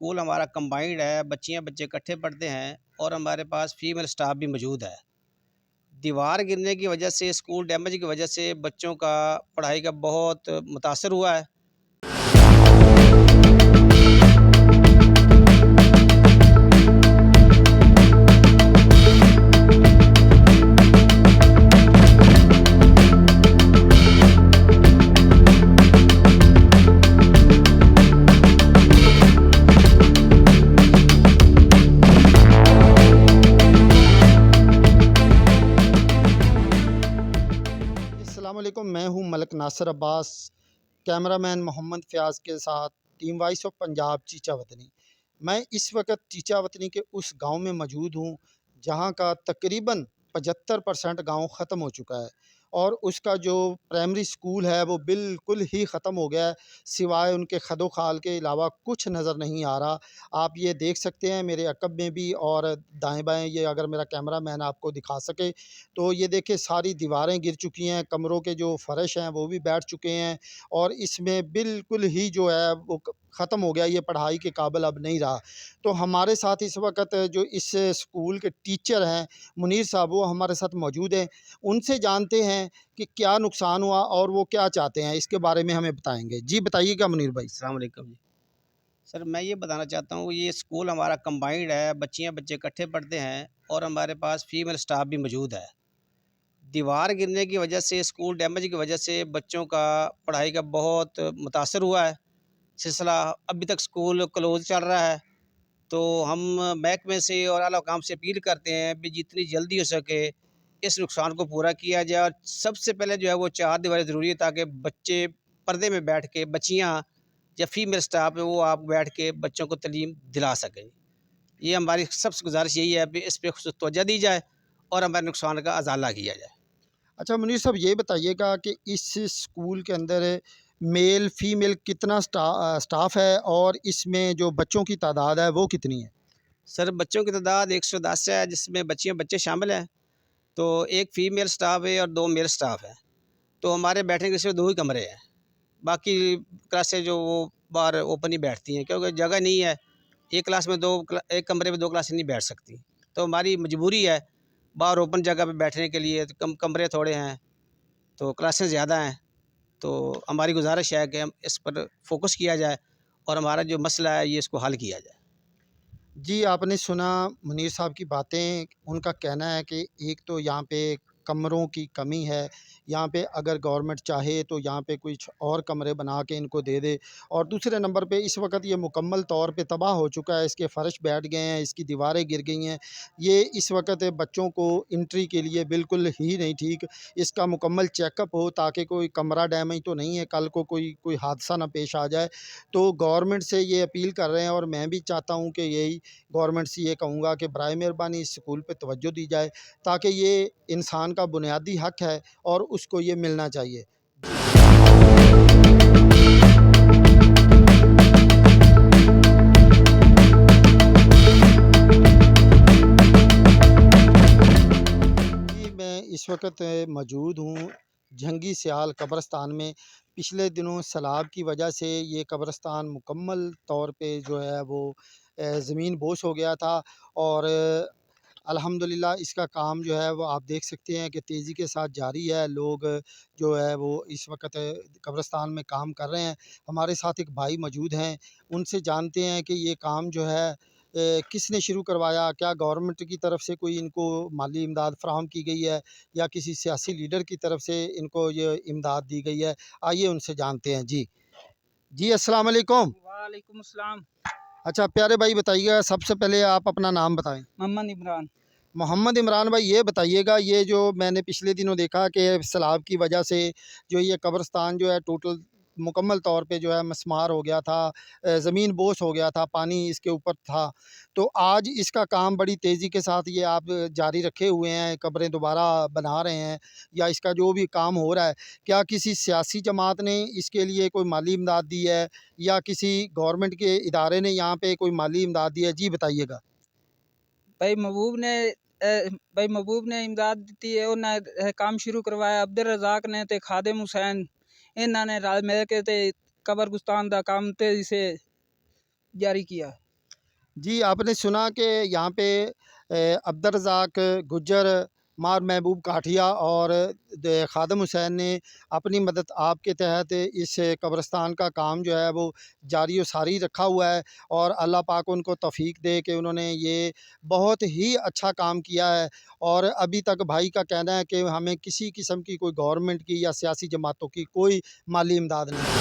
School हमारा combined है, बच्चियाँ बच्चे इकट्ठे पढ़ते हैं और हमारे पास फीमेल स्टाफ भी मौजूद है। दीवार गिरने की वजह से, स्कूल डैमेज की वजह से बच्चों का पढ़ाई का बहुत मुतासर हुआ है। अस्सलामुअलैकुम, मैं हूं मलिक नासिर अब्बास, कैमरामैन मोहम्मद फ़याज़ के साथ टीम वॉइस ऑफ पंजाब चीचा वतनी। मैं इस वक्त चीचा वतनी के उस गांव में मौजूद हूं जहां का तकरीबन 75% गांव ख़त्म हो चुका है और उसका जो प्राइमरी स्कूल है वो बिल्कुल ही ख़त्म हो गया है। सिवाय उनके खदो खाल के अलावा कुछ नज़र नहीं आ रहा। आप ये देख सकते हैं मेरे अक़ब में भी और दाएं बाएं, ये अगर मेरा कैमरा मैन आपको दिखा सके तो ये देखिए सारी दीवारें गिर चुकी हैं, कमरों के जो फ़र्श हैं वो भी बैठ चुके हैं और इसमें बिल्कुल ही जो है वो ख़त्म हो गया, ये पढ़ाई के काबिल अब नहीं रहा। तो हमारे साथ इस वक्त जो इस स्कूल के टीचर हैं मुनीर साहब, वो हमारे साथ मौजूद हैं। उनसे जानते हैं कि क्या नुकसान हुआ और वो क्या चाहते हैं, इसके बारे में हमें बताएंगे। जी बताइएगा मुनीर भाई। अस्सलाम वालेकुम जी। सर, मैं ये बताना चाहता हूँ, ये स्कूल हमारा कंबाइंड है, बच्चियाँ बच्चे इकट्ठे पढ़ते हैं और हमारे पास फीमेल स्टाफ भी मौजूद है। दीवार गिरने की वजह से, स्कूल डैमेज की वजह से बच्चों का पढ़ाई का बहुत मुतासर हुआ है। सिलसिला अभी तक स्कूल क्लोज़ चल रहा है। तो हम महकमे से और आला हुकाम से अपील करते हैं कि जितनी जल्दी हो सके इस नुकसान को पूरा किया जाए और सबसे पहले जो है वो चारदीवारी ज़रूरी है, ताकि बच्चे पर्दे में बैठ के, बच्चियाँ या फीमेल स्टाफ है वो आप बैठ के बच्चों को तालीम दिला सकें। ये हमारी सबसे गुजारिश यही है कि इस पे ख़ुसूस तवज्जो दी जाए और हमारे नुकसान का अज़ाला किया जाए। अच्छा मुनीर साहब, ये बताइएगा कि इस स्कूल के अंदर मेल फीमेल कितना स्टाफ है और इसमें जो बच्चों की तादाद है वो कितनी है? सर, बच्चों की तादाद 110 है, जिसमें बच्चियाँ बच्चे शामिल हैं। तो एक फ़ीमेल स्टाफ है और 2 मेल स्टाफ हैं। तो हमारे बैठने के सिर्फ़ 2 ही कमरे हैं। बाकी क्लासें जो वो बाहर ओपन ही बैठती हैं, क्योंकि जगह नहीं है। एक क्लास में 2 एक कमरे में 2 क्लासें नहीं बैठ सकती। तो हमारी मजबूरी है बाहर ओपन जगह पे बैठने के लिए, तो कमरे थोड़े हैं, तो क्लासें ज़्यादा हैं। तो हमारी गुज़ारिश है कि हम इस पर फ़ोकस किया जाए और हमारा जो मसला है ये इसको हल किया जाए। जी, आपने सुना मुनीर साहब की बातें। उनका कहना है कि एक तो यहाँ पे कमरों की कमी है, यहाँ पे अगर गवर्नमेंट चाहे तो यहाँ पे कुछ और कमरे बना के इनको दे दे, और दूसरे नंबर पे इस वक्त ये मुकम्मल तौर पे तबाह हो चुका है, इसके फ़र्श बैठ गए हैं, इसकी दीवारें गिर गई हैं। ये इस वक्त बच्चों को एंट्री के लिए बिल्कुल ही नहीं ठीक। इसका मुकम्मल चेकअप हो ताकि कोई कमरा डैमेज तो नहीं है, कल को कोई कोई हादसा ना पेश आ जाए। तो गवर्नमेंट से ये अपील कर रहे हैं और मैं भी चाहता हूँ कि यही गवर्नमेंट से ये कहूँगा कि बराए मेहरबानी इस स्कूल पे तवज्जो दी जाए, ताकि ये इंसान का बुनियादी हक है और उसको ये मिलना चाहिए। जी, मैं इस वक्त मौजूद हूँ जंगी सियाल कब्रिस्तान में। पिछले दिनों सैलाब की वजह से ये कब्रिस्तान मुकम्मल तौर पे जो है वो ज़मीन बोस हो गया था और अल्हम्दुलिल्लाह इसका काम जो है वो आप देख सकते हैं कि तेज़ी के साथ जारी है। लोग जो है वो इस वक़्त कब्रिस्तान में काम कर रहे हैं। हमारे साथ एक भाई मौजूद हैं, उनसे जानते हैं कि ये काम जो है किसने शुरू करवाया? क्या गवर्नमेंट की तरफ से कोई इनको माली इमदाद फ़राहम की गई है या किसी सियासी लीडर की तरफ से इनको ये इमदाद दी गई है? आइए उनसे जानते हैं। जी। जी, अस्सलाम वालेकुम। वालेकुम अस्सलाम। अच्छा प्यारे भाई, बताइएगा सबसे पहले आप अपना नाम बताएँ। मोहम्मद इमरान। मोहम्मद इमरान भाई, ये बताइएगा, ये जो मैंने पिछले दिनों देखा कि सैलाब की वजह से जो ये कब्रिस्तान जो है टोटल मुकम्मल तौर पे जो है मस्मार हो गया था, ज़मीन बोस हो गया था, पानी इसके ऊपर था। तो आज इसका काम बड़ी तेज़ी के साथ ये आप जारी रखे हुए हैं, कब्रें दोबारा बना रहे हैं या इसका जो भी काम हो रहा है, क्या किसी सियासी जमात ने इसके लिए कोई माली इमदाद दी है या किसी गवर्नमेंट के इदारे ने यहाँ पे कोई माली इमदाद दी है? जी बताइएगा। भाई महबूब ने भाई महबूब ने इमदाद दी है, उन्हें काम शुरू करवाया। अब्दुल रज़ाक ने ते खादिम हुसैन, इन्होंने रल मिल के ते कब्रिस्तान का काम तेजी से जारी किया। जी, आपने सुना कि यहाँ पे अब्दुल रज़ाक गुज्जर, मार महबूब काठिया और ख़ादम हुसैन ने अपनी मदद आपके तहत इस कब्रिस्तान का काम जो है वो जारी व सारी रखा हुआ है, और अल्लाह पाक उनको तौफ़ीक दे कि उन्होंने ये बहुत ही अच्छा काम किया है। और अभी तक भाई का कहना है कि हमें किसी किस्म की कोई गवर्नमेंट की या सियासी जमातों की कोई माली इमदाद नहीं मिली।